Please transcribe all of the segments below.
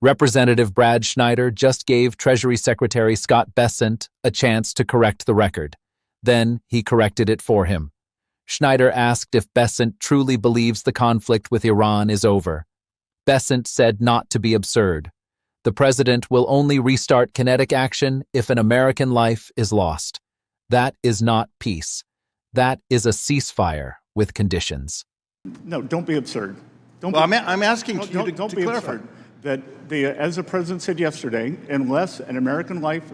Representative Brad Schneider just gave Treasury Secretary Scott Bessent a chance to correct the record. Then he corrected it for him. Schneider asked if Bessent truly believes the conflict with Iran is over. Bessent said not to be absurd. The president will only restart kinetic action if an American life is lost. That is not peace. That is a ceasefire with conditions. No, don't be absurd. I'm asking you to clarify. Absurd. That as the president said yesterday, unless an American life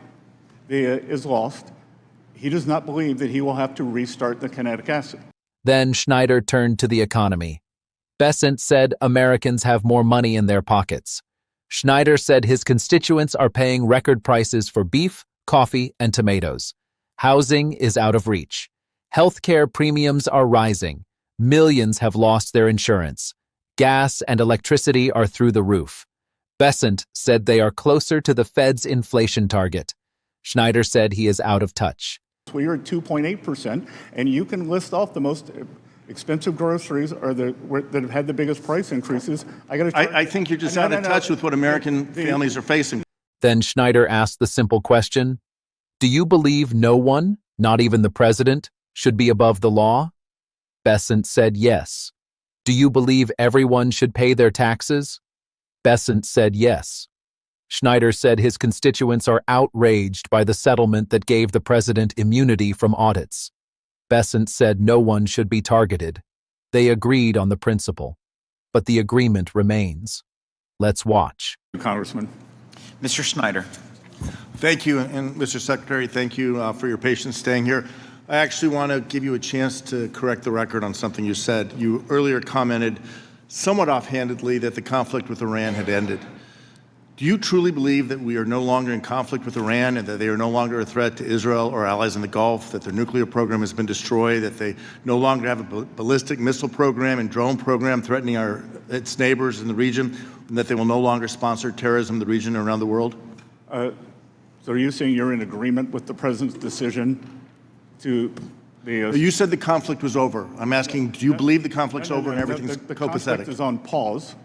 is lost, he does not believe that he will have to restart the kinetic action. Then Schneider turned to the economy. Bessent said Americans have more money in their pockets. Schneider said his constituents are paying record prices for beef, coffee, and tomatoes. Housing is out of reach. Healthcare premiums are rising. Millions have lost their insurance. Gas and electricity are through the roof. Bessent said they are closer to the Fed's inflation target. Schneider said he is out of touch. We are at 2.8%, and you can list off the most expensive groceries that have had the biggest price increases. I think you're just out of touch with what American families are facing. Then Schneider asked the simple question, do you believe no one, not even the president, should be above the law? Bessent said yes. Do you believe everyone should pay their taxes? Bessent said yes. Schneider said his constituents are outraged by the settlement that gave the president immunity from audits. Bessent said no one should be targeted. They agreed on the principle, but the agreement remains. Let's watch. Congressman. Mr. Schneider. Thank you, and Mr. Secretary, thank you for your patience staying here. I actually want to give you a chance to correct the record on something you said. You earlier commented somewhat offhandedly that the conflict with Iran had ended. Do you truly believe that we are no longer in conflict with Iran and that they are no longer a threat to Israel or allies in the Gulf, that their nuclear program has been destroyed, that they no longer have a ballistic missile program and drone program threatening its neighbors in the region, and that they will no longer sponsor terrorism in the region and around the world? So are you saying you're in agreement with the president's decision to You said the conflict was over. I'm asking, do you believe the conflict's over and everything's the copacetic? conflict is on pause.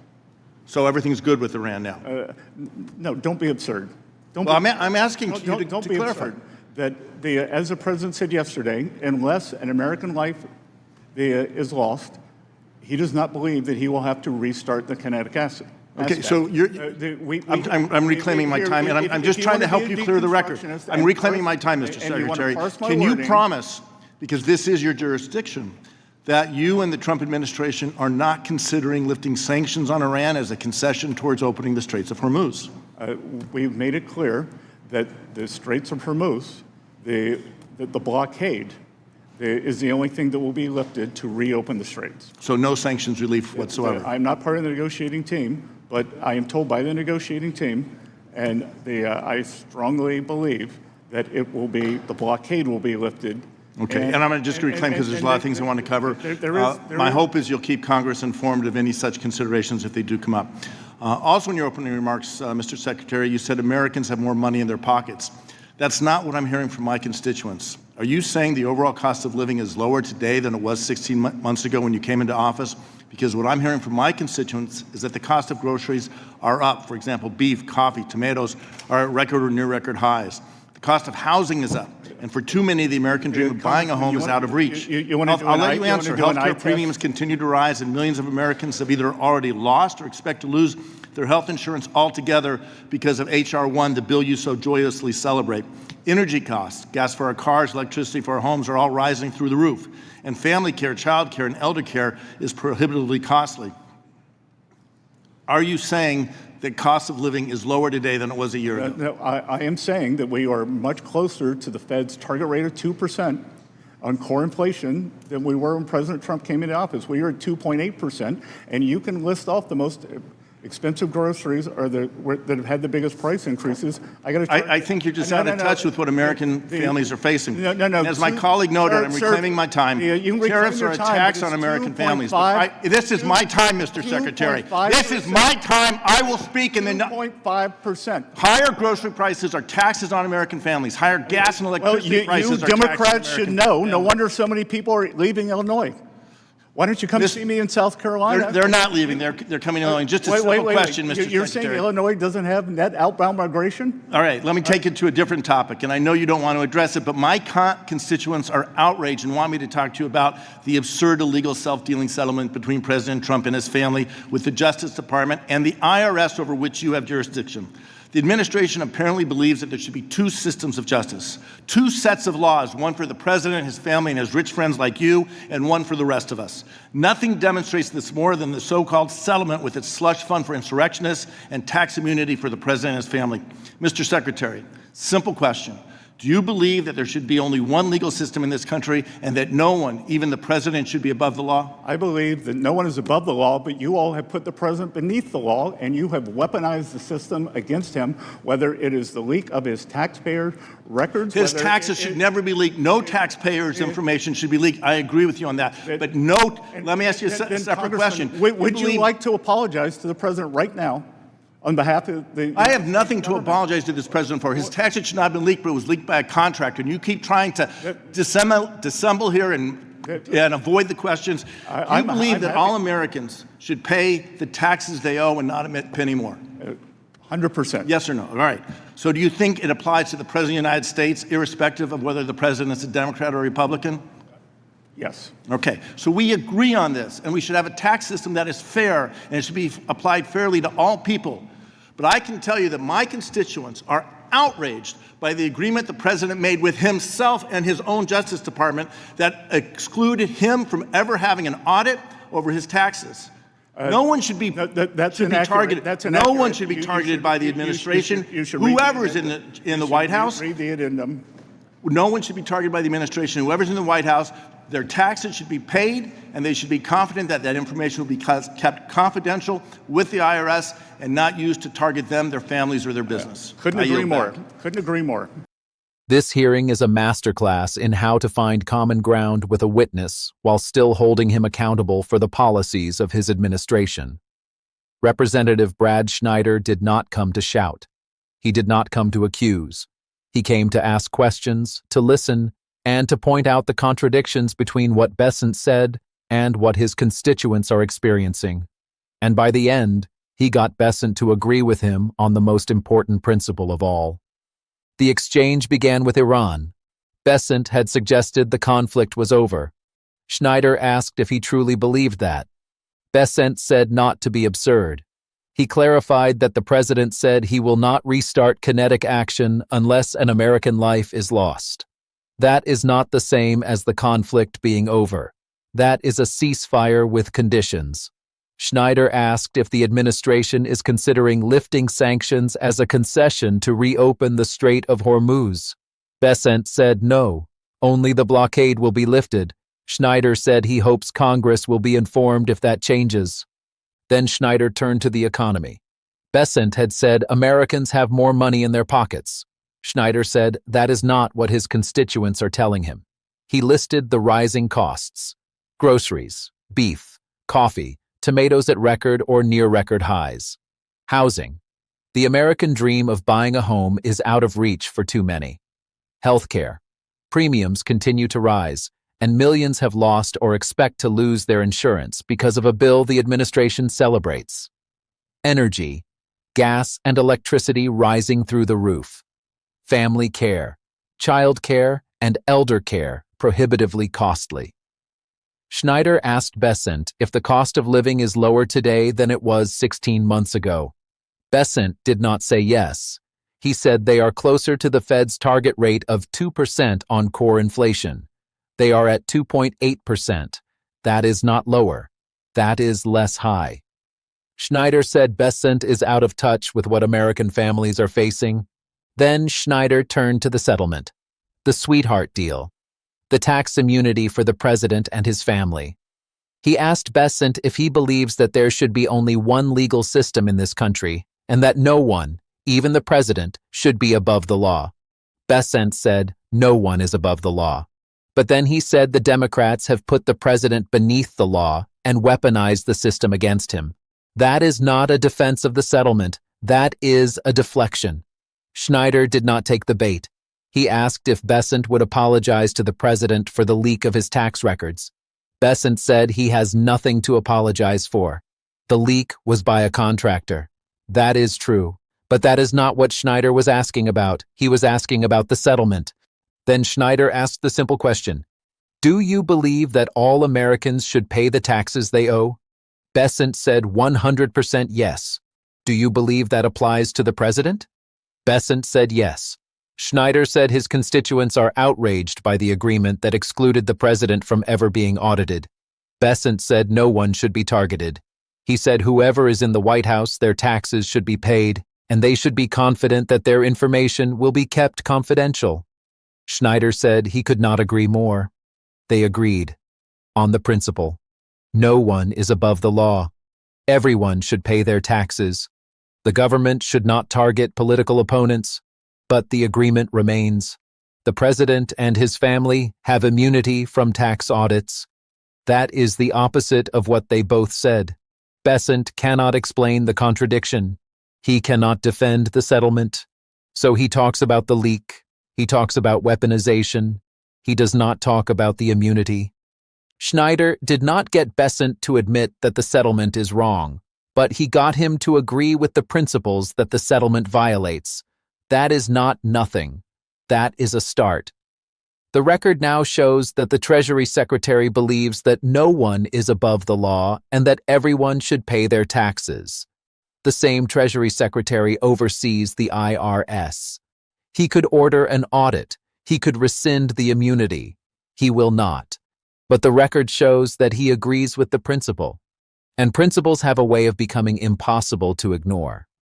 So everything's good with Iran now? No, don't be absurd. I'm asking you to clarify. Absurd. That as the president said yesterday, unless an American life is lost, he does not believe that he will have to restart the kinetic action. Okay, so I'm reclaiming my time, and I'm just trying to help you clear the record. I'm reclaiming my time, Mr. Secretary. Can you promise, because this is your jurisdiction, that you and the Trump administration are not considering lifting sanctions on Iran as a concession towards opening the Straits of Hormuz? We've made it clear that the Straits of Hormuz, the blockade, is the only thing that will be lifted to reopen the Straits. So no sanctions relief whatsoever? I'm not part of the negotiating team, but I am told by the negotiating team, and I strongly believe that the blockade will be lifted. Okay, and I'm going to just reclaim because there's a lot of things I want to cover. My hope is you'll keep Congress informed of any such considerations if they do come up. Also in your opening remarks, Mr. Secretary, you said Americans have more money in their pockets. That's not what I'm hearing from my constituents. Are you saying the overall cost of living is lower today than it was 16 months ago when you came into office? Because what I'm hearing from my constituents is that the cost of groceries are up. For example, beef, coffee, tomatoes are at record or near record highs. The cost of housing is up. And for too many, the American dream of buying a home is out of reach. I'll let you answer. Healthcare premiums continue to rise, and millions of Americans have either already lost or expect to lose their health insurance altogether because of H.R. 1, the bill you so joyously celebrate. Energy costs, gas for our cars, electricity for our homes are all rising through the roof. And family care, child care, and elder care is prohibitively costly. Are you saying that cost of living is lower today than it was a year ago? No, I am saying that we are much closer to the Fed's target rate of 2% on core inflation than we were when President Trump came into office. We are at 2.8%, and you can list off the most expensive groceries that have had the biggest price increases. I think you're just out of touch with what American families are facing. No. As my colleague noted, I'm reclaiming my time. Tariffs are a tax on American families. This is my time, Mr. Secretary. This is my time. I will speak in the 2.5%. Higher grocery prices are taxes on American families. Higher gas and electricity prices are taxes on American Democrats should know. No wonder so many people are leaving Illinois. Why don't you come see me in South Carolina? They're not leaving. They're coming along. Just a simple question, Mr. You're Secretary. saying Illinois doesn't have net outbound migration? All right, let me take it to a different topic, and I know you don't want to address it, but my constituents are outraged and want me to talk to you about the absurd illegal self-dealing settlement between President Trump and his family with the Justice Department and the IRS over which you have jurisdiction. The administration apparently believes that there should be two systems of justice, two sets of laws, one for the president, his family, and his rich friends like you, and one for the rest of us. Nothing demonstrates this more than the so-called settlement with its slush fund for insurrectionists and tax immunity for the president and his family. Mr. Secretary, simple question. Do you believe that there should be only one legal system in this country and that no one, even the president, should be above the law? I believe that no one is above the law, but you all have put the president beneath the law, and you have weaponized the system against him, whether it is the leak of his taxpayer records. His taxes should never be leaked. No taxpayers' information should be leaked. I agree with you on that. But note, let me ask you a separate question. Would you like to apologize to the president right now? On behalf of the... I have nothing to apologize to this president for. His taxes should not have been leaked, but it was leaked by a contractor. And you keep trying to dissemble here and avoid the questions. Do you believe that all Americans should pay the taxes they owe and not emit a penny more? 100%. Yes or no? All right. So do you think it applies to the President of the United States, irrespective of whether the President is a Democrat or a Republican? Yes. Okay, so we agree on this, and we should have a tax system that is fair, and it should be applied fairly to all people. But I can tell you that my constituents are outraged by the agreement the president made with himself and his own Justice Department that excluded him from ever having an audit over his taxes. No one should be targeted. No one should be targeted by the administration. Whoever is in the White House. No one should be targeted by the administration. Whoever's in the White House, their taxes should be paid, and they should be confident that that information will be kept confidential with the IRS and not used to target them, their families, or their business. Couldn't agree more. Couldn't agree more. This hearing is a masterclass in how to find common ground with a witness while still holding him accountable for the policies of his administration. Representative Brad Schneider did not come to shout. He did not come to accuse. He came to ask questions, to listen, and to point out the contradictions between what Bessent said and what his constituents are experiencing. And by the end, he got Bessent to agree with him on the most important principle of all. The exchange began with Iran. Bessent had suggested the conflict was over. Schneider asked if he truly believed that. Bessent said not to be absurd. He clarified that the president said he will not restart kinetic action unless an American life is lost. That is not the same as the conflict being over. That is a ceasefire with conditions. Schneider asked if the administration is considering lifting sanctions as a concession to reopen the Strait of Hormuz. Bessent said no, only the blockade will be lifted. Schneider said he hopes Congress will be informed if that changes. Then Schneider turned to the economy. Bessent had said Americans have more money in their pockets. Schneider said that is not what his constituents are telling him. He listed the rising costs: groceries, beef, coffee, tomatoes at record or near record highs. Housing. The American dream of buying a home is out of reach for too many. Healthcare. Premiums continue to rise, and millions have lost or expect to lose their insurance because of a bill the administration celebrates. Energy. Gas and electricity rising through the roof. Family care, child care, and elder care prohibitively costly. Schneider asked Bessent if the cost of living is lower today than it was 16 months ago. Bessent did not say yes. He said they are closer to the Fed's target rate of 2% on core inflation. They are at 2.8%. That is not lower. That is less high. Schneider said Bessent is out of touch with what American families are facing. Then Schneider turned to the settlement, the sweetheart deal, the tax immunity for the president and his family. He asked Bessent if he believes that there should be only one legal system in this country and that no one, even the president, should be above the law. Bessent said no one is above the law. But then he said the Democrats have put the president beneath the law and weaponized the system against him. That is not a defense of the settlement. That is a deflection. Schneider did not take the bait. He asked if Bessent would apologize to the president for the leak of his tax records. Bessent said he has nothing to apologize for. The leak was by a contractor. That is true, but that is not what Schneider was asking about. He was asking about the settlement. Then Schneider asked the simple question, "Do you believe that all Americans should pay the taxes they owe?" Bessent said 100% yes. "Do you believe that applies to the president?" Bessent said yes. Schneider said his constituents are outraged by the agreement that excluded the president from ever being audited. Bessent said no one should be targeted. He said whoever is in the White House, their taxes should be paid, and they should be confident that their information will be kept confidential. Schneider said he could not agree more. They agreed on the principle. No one is above the law. Everyone should pay their taxes. The government should not target political opponents, but the agreement remains. The president and his family have immunity from tax audits. That is the opposite of what they both said. Bessent cannot explain the contradiction. He cannot defend the settlement. So he talks about the leak. He talks about weaponization. He does not talk about the immunity. Schneider did not get Bessent to admit that the settlement is wrong, but he got him to agree with the principles that the settlement violates. That is not nothing. That is a start. The record now shows that the Treasury Secretary believes that no one is above the law and that everyone should pay their taxes. The same Treasury Secretary oversees the IRS. He could order an audit. He could rescind the immunity. He will not. But the record shows that he agrees with the principle. And principles have a way of becoming impossible to ignore.